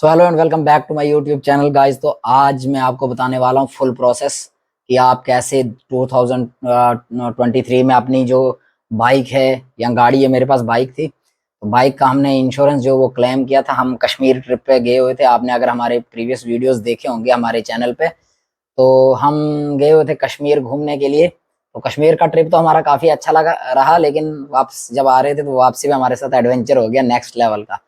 So hello and welcome back to my YouTube channel guys. तो आज मैं आपको बताने वाला हूँ फुल प्रोसेस कि आप कैसे 2023 में अपनी जो बाइक है या गाड़ी है, मेरे पास बाइक थी तो बाइक का हमने इंश्योरेंस जो वो क्लेम किया था। हम कश्मीर ट्रिप पे गए हुए थे, आपने अगर हमारे प्रीवियस वीडियोस देखे होंगे हमारे चैनल पे। तो हम गए हुए थे कश्मीर घूमने के लिए। तो कश्मीर का ट्रिप तो हमारा काफ़ी अच्छा लगा रहा, लेकिन वापस जब आ रहे थे तो वापसी में हमारे साथ एडवेंचर हो गया नेक्स्ट लेवल का।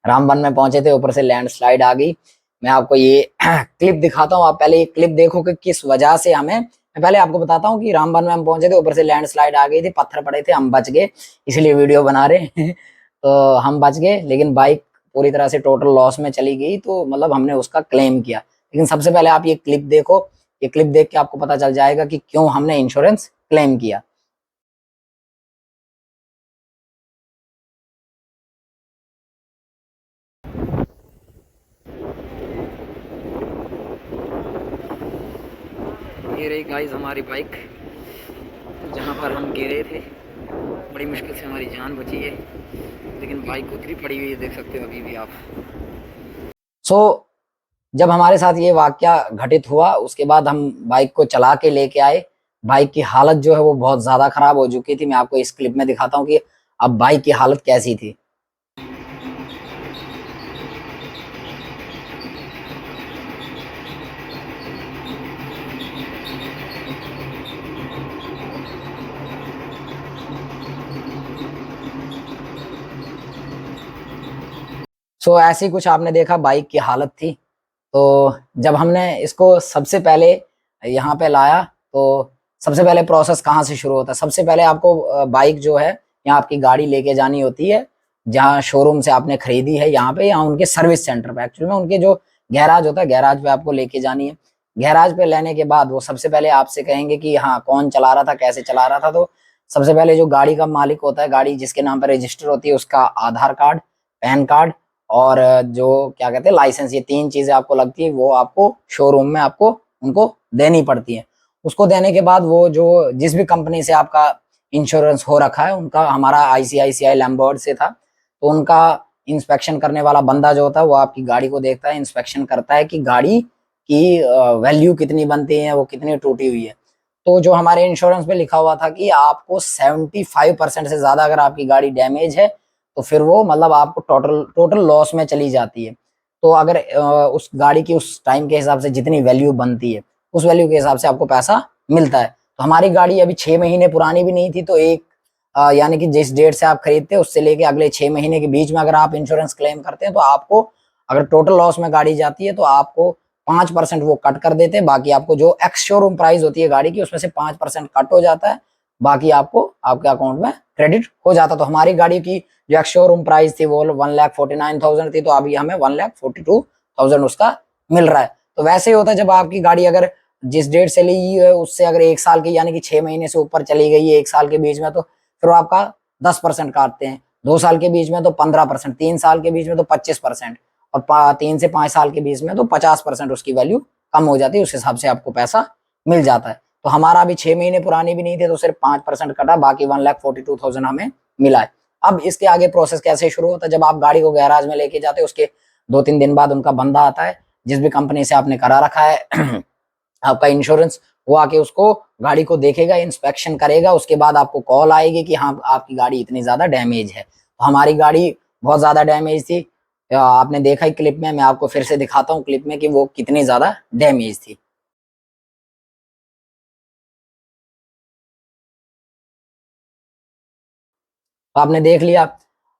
रामबन में पहुंचे थे, ऊपर से लैंडस्लाइड आ गई। मैं आपको ये क्लिप दिखाता हूँ, आप पहले ये क्लिप देखो कि किस वजह से हमें। मैं पहले आपको बताता हूँ कि रामबन में हम पहुंचे थे, ऊपर से लैंडस्लाइड आ गई थी, पत्थर पड़े थे, हम बच गए, इसलिए वीडियो बना रहे हैं। तो हम बच गए, लेकिन बाइक पूरी तरह से टोटल लॉस में चली गई, तो मतलब हमने उसका क्लेम किया। लेकिन सबसे पहले आप ये क्लिप देखो, ये क्लिप देख के आपको पता चल जाएगा कि क्यों हमने इंश्योरेंस क्लेम किया। ये रही गाइस हमारी बाइक, जहाँ पर हम गिरे थे। बड़ी मुश्किल से हमारी जान बची है, लेकिन बाइक उतरी पड़ी हुई है, देख सकते हो अभी भी आप। जब हमारे साथ ये वाकया घटित हुआ, उसके बाद हम बाइक को चला के लेके आए। बाइक की हालत जो है वो बहुत ज़्यादा ख़राब हो चुकी थी। मैं आपको इस क्लिप में दिखाता हूँ कि अब बाइक की हालत कैसी थी। ऐसी कुछ आपने देखा बाइक की हालत थी। तो जब हमने इसको सबसे पहले यहाँ पे लाया, तो सबसे पहले प्रोसेस कहाँ से शुरू होता है। सबसे पहले आपको बाइक जो है यहाँ आपकी गाड़ी लेके जानी होती है, जहाँ शोरूम से आपने खरीदी है यहाँ पे, यहाँ उनके सर्विस सेंटर पे, एक्चुअली में उनके जो गैराज होता है गैराज पे आपको लेके जानी है। गैराज पे लेने के बाद वो सबसे पहले आपसे कहेंगे कि हाँ कौन चला रहा था, कैसे चला रहा था। तो सबसे पहले जो गाड़ी का मालिक होता है, गाड़ी जिसके नाम पर रजिस्टर होती है, उसका आधार कार्ड, पैन कार्ड और जो क्या कहते हैं लाइसेंस, ये तीन चीजें आपको लगती है, वो आपको शोरूम में आपको उनको देनी पड़ती है। उसको देने के बाद वो जो जिस भी कंपनी से आपका इंश्योरेंस हो रखा है, उनका हमारा आईसीआईसीआई लैम्बर्ड से था, तो उनका इंस्पेक्शन करने वाला बंदा जो होता है वो आपकी गाड़ी को देखता है, इंस्पेक्शन करता है कि गाड़ी की वैल्यू कितनी बनती है, वो कितनी टूटी हुई है। तो जो हमारे इंश्योरेंस पे लिखा हुआ था कि आपको 75% से ज्यादा अगर आपकी गाड़ी डैमेज है तो फिर वो मतलब आपको टोटल टोटल लॉस में चली जाती है। तो अगर उस गाड़ी की उस टाइम के हिसाब से जितनी वैल्यू बनती है, उस वैल्यू के हिसाब से आपको पैसा मिलता है। तो हमारी गाड़ी अभी 6 महीने पुरानी भी नहीं थी, तो एक यानी कि जिस डेट से आप खरीदते हैं उससे लेके अगले 6 महीने के बीच में अगर आप इंश्योरेंस क्लेम करते हैं, तो आपको अगर टोटल लॉस में गाड़ी जाती है तो आपको 5% वो कट कर देते हैं। बाकी आपको जो एक्स शोरूम प्राइस होती है गाड़ी की, उसमें से 5% कट हो जाता है, बाकी आपको आपके अकाउंट में क्रेडिट हो जाता। तो हमारी गाड़ी की जो एक्स शोरूम प्राइस थी वो 1,49,000 थी, तो अभी हमें 1,42,000 उसका मिल रहा है। तो वैसे ही होता है, जब आपकी गाड़ी अगर जिस डेट से ली है उससे अगर 1 साल की यानी कि 6 महीने से ऊपर चली गई है 1 साल के बीच में, तो फिर वो आपका 10% काटते हैं। 2 साल के बीच में तो 15%, 3 साल के बीच में तो 25%, और 3 से 5 साल के बीच में तो 50% उसकी वैल्यू कम हो जाती है। उस हिसाब से आपको पैसा मिल जाता है। तो हमारा अभी 6 महीने पुरानी भी नहीं थे, तो सिर्फ 5% कटा, बाकी 1,42,000 हमें मिला है। अब इसके आगे प्रोसेस कैसे शुरू होता है, जब आप गाड़ी को गैराज में लेके जाते हैं, उसके 2-3 दिन बाद उनका बंदा आता है, जिस भी कंपनी से आपने करा रखा है आपका इंश्योरेंस, वो आके उसको गाड़ी को देखेगा, इंस्पेक्शन करेगा, उसके बाद आपको कॉल आएगी कि हाँ आपकी गाड़ी इतनी ज्यादा डैमेज है। तो हमारी गाड़ी बहुत ज्यादा डैमेज थी, आपने देखा ही क्लिप में, मैं आपको फिर से दिखाता हूँ क्लिप में कि वो कितनी ज्यादा डैमेज थी। तो आपने देख लिया।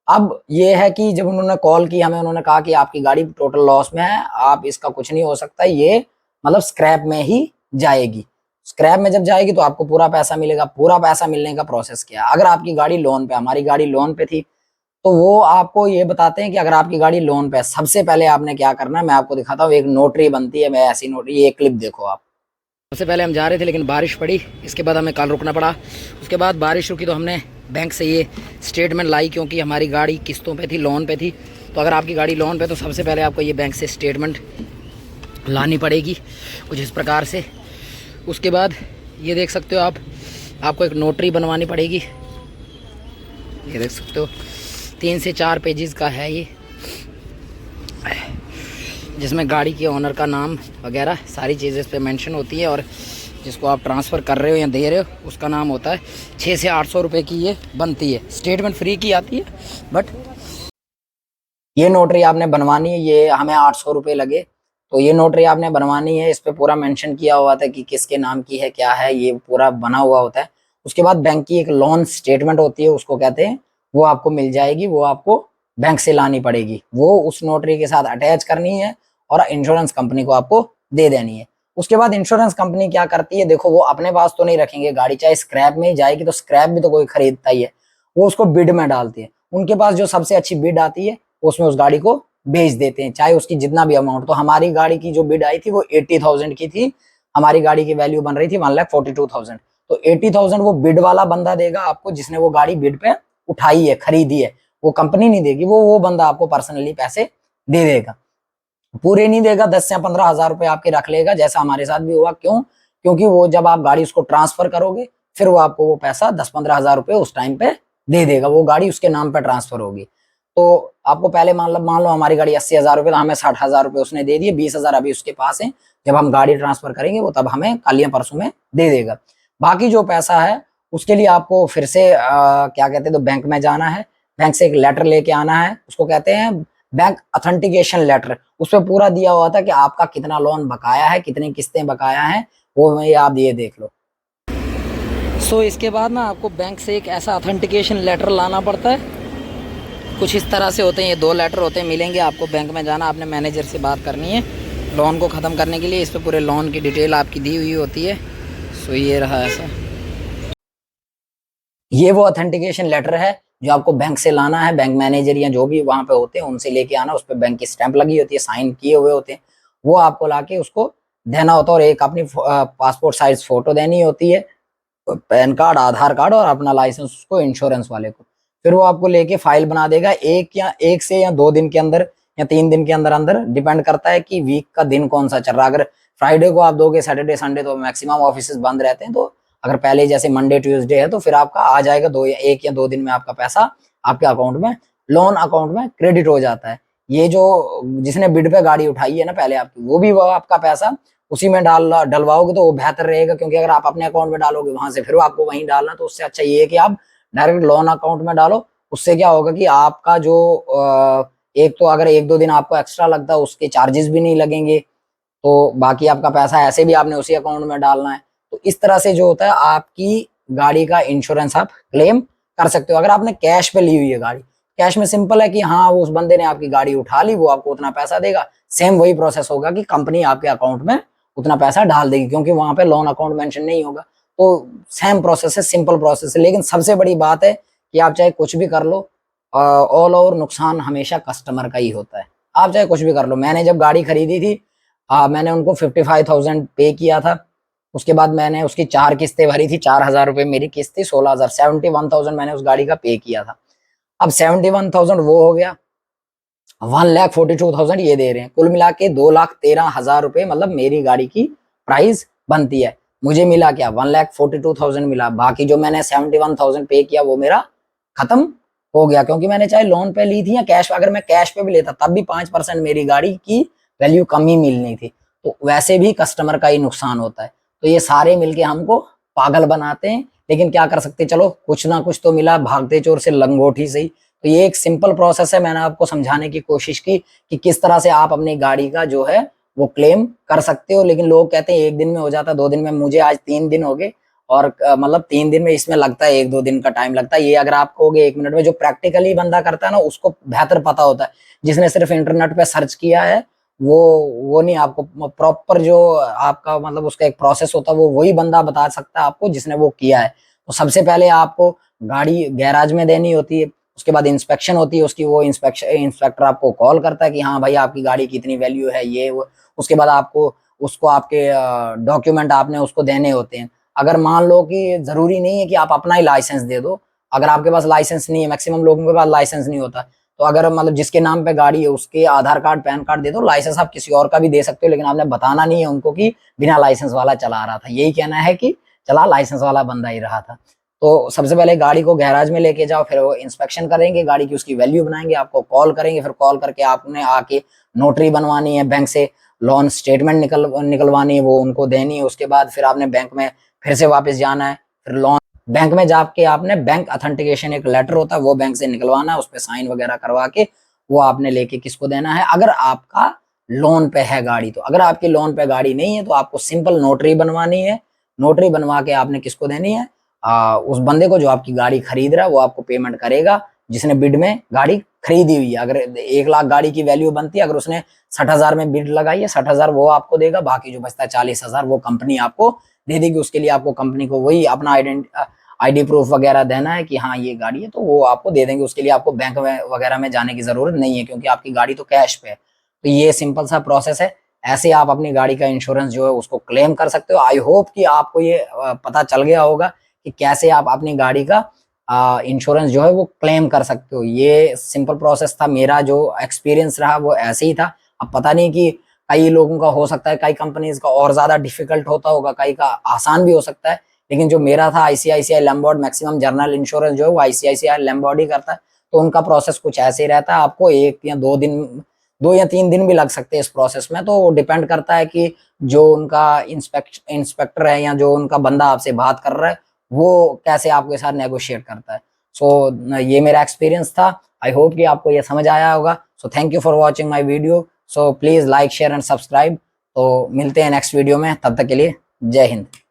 अब ये है कि जब उन्होंने कॉल की हमें, उन्होंने कहा कि आपकी गाड़ी टोटल लॉस में है, आप इसका कुछ नहीं हो सकता, ये मतलब स्क्रैप में ही जाएगी। स्क्रैप में जब जाएगी तो आपको पूरा पैसा मिलेगा। पूरा पैसा मिलने का प्रोसेस क्या है, अगर आपकी गाड़ी लोन पे, हमारी गाड़ी लोन पे थी, तो वो आपको ये बताते हैं कि अगर आपकी गाड़ी लोन पे है, सबसे पहले आपने क्या करना है, मैं आपको दिखाता हूँ। एक नोटरी बनती है, मैं ऐसी नोटरी, ये क्लिप देखो आप। सबसे पहले हम जा रहे थे, लेकिन बारिश पड़ी, इसके बाद हमें कल रुकना पड़ा। उसके बाद बारिश रुकी तो हमने बैंक से ये स्टेटमेंट लाई, क्योंकि हमारी गाड़ी किस्तों पे थी, लोन पे थी। तो अगर आपकी गाड़ी लोन पे, तो सबसे पहले आपको ये बैंक से स्टेटमेंट लानी पड़ेगी कुछ इस प्रकार से। उसके बाद ये देख सकते हो आप, आपको एक नोटरी बनवानी पड़ेगी, ये देख सकते हो 3 से 4 पेजेस का है ये। जिसमें गाड़ी के ओनर का नाम वगैरह सारी चीज़ें इस पर मैंशन होती है, और जिसको आप ट्रांसफ़र कर रहे हो या दे रहे हो उसका नाम होता है। 600 से 800 रुपये की ये बनती है। स्टेटमेंट फ्री की आती है, बट ये नोटरी आपने बनवानी है। ये हमें 800 रुपये लगे, तो ये नोटरी आपने बनवानी है। इस पर पूरा मेंशन किया हुआ था कि किसके नाम की है, क्या है, ये पूरा बना हुआ होता है। उसके बाद बैंक की एक लोन स्टेटमेंट होती है, उसको कहते हैं, वो आपको मिल जाएगी। वो आपको बैंक से लानी पड़ेगी, वो उस नोटरी के साथ अटैच करनी है और इंश्योरेंस कंपनी को आपको दे देनी है। उसके बाद इंश्योरेंस कंपनी क्या करती है, देखो वो अपने पास तो नहीं रखेंगे गाड़ी, चाहे स्क्रैप में ही जाएगी तो स्क्रैप भी तो कोई खरीदता ही है, वो उसको बिड में डालती है। उनके पास जो सबसे अच्छी बिड आती है उसमें उस गाड़ी को बेच देते हैं, चाहे उसकी जितना भी अमाउंट। तो हमारी गाड़ी की जो बिड आई थी वो 80,000 की थी। हमारी गाड़ी की वैल्यू बन रही थी 1,42,000। तो 80,000 वो बिड वाला बंदा देगा आपको, जिसने वो गाड़ी बिड पे उठाई है, खरीदी है। वो कंपनी नहीं देगी, वो बंदा आपको पर्सनली पैसे दे देगा। पूरे नहीं देगा, 10 या 15 हजार रुपए आपके रख लेगा, जैसा हमारे साथ भी हुआ। क्यों? क्योंकि वो जब आप गाड़ी उसको ट्रांसफर करोगे, फिर वो आपको वो पैसा 10-15 हजार रुपए उस टाइम पे दे देगा। वो गाड़ी उसके नाम पे ट्रांसफर होगी। तो आपको पहले मान लो हमारी गाड़ी 80,000 रुपए, तो हमें 60,000 रुपए उसने दे दिए, 20,000 अभी उसके पास है। जब हम गाड़ी ट्रांसफर करेंगे वो तब हमें कल या परसों में दे देगा। बाकी जो पैसा है उसके लिए आपको फिर से क्या कहते हैं, तो बैंक में जाना है। बैंक से एक लेटर लेके आना है, उसको कहते हैं बैंक ऑथेंटिकेशन लेटर। उसमें पूरा दिया हुआ था कि आपका कितना लोन बकाया है, कितनी किस्तें बकाया हैं, वो ये आप ये देख लो। सो इसके बाद ना आपको बैंक से एक ऐसा ऑथेंटिकेशन लेटर लाना पड़ता है। कुछ इस तरह से होते हैं, ये 2 लेटर होते हैं, मिलेंगे आपको। बैंक में जाना, आपने मैनेजर से बात करनी है लोन को ख़त्म करने के लिए। इस पर पूरे लोन की डिटेल आपकी दी हुई होती है। सो ये रहा ऐसा, ये वो ऑथेंटिकेशन लेटर है जो आपको बैंक से लाना है। बैंक मैनेजर या जो भी वहां पे होते हैं उनसे लेके आना। उस पर बैंक की स्टैंप लगी होती है, साइन किए हुए होते हैं, वो आपको लाके उसको देना होता है। और एक अपनी पासपोर्ट साइज फोटो देनी होती है, पैन कार्ड, आधार कार्ड और अपना लाइसेंस उसको, इंश्योरेंस वाले को। फिर वो आपको लेके फाइल बना देगा। एक से या 2 दिन के अंदर या 3 दिन के अंदर अंदर, डिपेंड करता है कि वीक का दिन कौन सा चल रहा है। अगर फ्राइडे को आप दोगे, सैटरडे संडे तो मैक्सिमम ऑफिस बंद रहते हैं। तो अगर पहले जैसे मंडे ट्यूसडे है तो फिर आपका आ जाएगा 1 या 2 दिन में आपका पैसा आपके अकाउंट में, लोन अकाउंट में क्रेडिट हो जाता है। ये जो जिसने बिड पे गाड़ी उठाई है ना पहले आपकी, वो भी वो आपका पैसा उसी में डलवाओगे तो वो बेहतर रहेगा। क्योंकि अगर आप अपने अकाउंट में डालोगे वहां से फिर आपको वहीं डालना, तो उससे अच्छा ये है कि आप डायरेक्ट लोन अकाउंट में डालो। उससे क्या होगा कि आपका जो एक तो अगर 1-2 दिन आपको एक्स्ट्रा लगता है उसके चार्जेस भी नहीं लगेंगे। तो बाकी आपका पैसा ऐसे भी आपने उसी अकाउंट में डालना है। तो इस तरह से जो होता है आपकी गाड़ी का इंश्योरेंस आप क्लेम कर सकते हो। अगर आपने कैश पे ली हुई है गाड़ी, कैश में सिंपल है कि हाँ उस बंदे ने आपकी गाड़ी उठा ली, वो आपको उतना पैसा देगा। सेम वही प्रोसेस होगा कि कंपनी आपके अकाउंट में उतना पैसा डाल देगी, क्योंकि वहां पे लोन अकाउंट मेंशन नहीं होगा। तो सेम प्रोसेस है, सिंपल प्रोसेस है। लेकिन सबसे बड़ी बात है कि आप चाहे कुछ भी कर लो, ऑल ओवर नुकसान हमेशा कस्टमर का ही होता है। आप चाहे कुछ भी कर लो। मैंने जब गाड़ी खरीदी थी, मैंने उनको 55,000 पे किया था। उसके बाद मैंने उसकी 4 किस्तें भरी थी। 4,000 रुपए मेरी किस्त थी, 16,000, 71,000 मैंने उस गाड़ी का पे किया था। अब 71,000 वो हो गया, 1,42,000 ये दे रहे हैं। कुल मिला के 2,13,000 रुपए मतलब मेरी गाड़ी की प्राइस बनती है। मुझे मिला क्या, 1,42,000 मिला। बाकी जो मैंने 71,000 पे किया वो मेरा खत्म हो गया। क्योंकि मैंने चाहे लोन पे ली थी या कैश, अगर मैं कैश पे भी लेता तब भी 5% मेरी गाड़ी की वैल्यू कम ही मिलनी थी। तो वैसे भी कस्टमर का ही नुकसान होता है। तो ये सारे मिलके हमको पागल बनाते हैं, लेकिन क्या कर सकते, चलो कुछ ना कुछ तो मिला, भागते चोर से लंगोटी सही। तो ये एक सिंपल प्रोसेस है, मैंने आपको समझाने की कोशिश की कि किस तरह से आप अपनी गाड़ी का जो है वो क्लेम कर सकते हो। लेकिन लोग कहते हैं 1 दिन में हो जाता, 2 दिन में। मुझे आज 3 दिन हो गए, और मतलब 3 दिन में इसमें लगता है 1-2 दिन का टाइम लगता है। ये अगर आप कहोगे 1 मिनट में, जो प्रैक्टिकली बंदा करता है ना उसको बेहतर पता होता है। जिसने सिर्फ इंटरनेट पे सर्च किया है वो नहीं, आपको प्रॉपर जो आपका मतलब उसका एक प्रोसेस होता है वो वही बंदा बता सकता है आपको जिसने वो किया है। तो सबसे पहले आपको गाड़ी गैराज में देनी होती है, उसके बाद इंस्पेक्शन होती है उसकी। वो इंस्पेक्टर आपको कॉल करता है कि हाँ भाई आपकी गाड़ी की इतनी वैल्यू है, ये वो। उसके बाद आपको उसको आपके डॉक्यूमेंट आपने उसको देने होते हैं। अगर मान लो कि जरूरी नहीं है कि आप अपना ही लाइसेंस दे दो, अगर आपके पास लाइसेंस नहीं है, मैक्सिमम लोगों के पास लाइसेंस नहीं होता, तो अगर मतलब जिसके नाम पे गाड़ी है उसके आधार कार्ड पैन कार्ड दे दो। लाइसेंस आप किसी और का भी दे सकते हो, लेकिन आपने बताना नहीं है उनको कि बिना लाइसेंस वाला चला रहा था। यही कहना है कि चला लाइसेंस वाला बंदा ही रहा था। तो सबसे पहले गाड़ी को गैराज में लेके जाओ, फिर वो इंस्पेक्शन करेंगे गाड़ी की, उसकी वैल्यू बनाएंगे, आपको कॉल करेंगे, फिर कॉल करके आपने आके नोटरी बनवानी है, बैंक से लोन स्टेटमेंट निकलवानी है, वो उनको देनी है। उसके बाद फिर आपने बैंक में फिर से वापस जाना है, फिर लोन बैंक में जाके आपने बैंक अथेंटिकेशन एक लेटर होता है वो बैंक से निकलवाना है, उस पर साइन वगैरह करवा के वो आपने लेके किसको देना है, अगर आपका लोन पे है गाड़ी तो। अगर आपकी लोन पे गाड़ी नहीं है तो आपको सिंपल नोटरी बनवानी है। नोटरी बनवा के आपने किसको देनी है, उस बंदे को जो आपकी गाड़ी खरीद रहा है, वो आपको पेमेंट करेगा जिसने बिड में गाड़ी खरीदी हुई है। अगर 1 लाख गाड़ी की वैल्यू बनती है, अगर उसने 60,000 में बिड लगाई है, 60,000 वो आपको देगा, बाकी जो बचता है 40,000 वो कंपनी आपको दे देगी। उसके लिए आपको कंपनी को वही अपना आईडी प्रूफ वगैरह देना है कि हाँ ये गाड़ी है, तो वो आपको दे देंगे। उसके लिए आपको बैंक में वगैरह में जाने की जरूरत नहीं है, क्योंकि आपकी गाड़ी तो कैश पे है। तो ये सिंपल सा प्रोसेस है, ऐसे आप अपनी गाड़ी का इंश्योरेंस जो है उसको क्लेम कर सकते हो। आई होप कि आपको ये पता चल गया होगा कि कैसे आप अपनी गाड़ी का इंश्योरेंस जो है वो क्लेम कर सकते हो। ये सिंपल प्रोसेस था, मेरा जो एक्सपीरियंस रहा वो ऐसे ही था। अब पता नहीं कि कई लोगों का हो सकता है, कई कंपनीज का और ज्यादा डिफिकल्ट होता होगा, कई का आसान भी हो सकता है, लेकिन जो मेरा था आईसीआईसीआई लैम्बॉर्ड, मैक्सिमम जर्नल इंश्योरेंस जो है वो आईसीआईसीआई लैम्बॉर्ड ही करता है। तो उनका प्रोसेस कुछ ऐसे ही रहता है, आपको 1 या 2 दिन भी लग सकते हैं इस प्रोसेस में। तो डिपेंड करता है कि जो उनका इंस्पेक्टर है या जो उनका बंदा आपसे बात कर रहा है वो कैसे आपके साथ नेगोशिएट करता है। सो ये मेरा एक्सपीरियंस था। आई होप कि आपको ये समझ आया होगा। So thank you for watching my video. So please like share and subscribe. तो मिलते हैं नेक्स्ट वीडियो में, तब तक के लिए जय हिंद।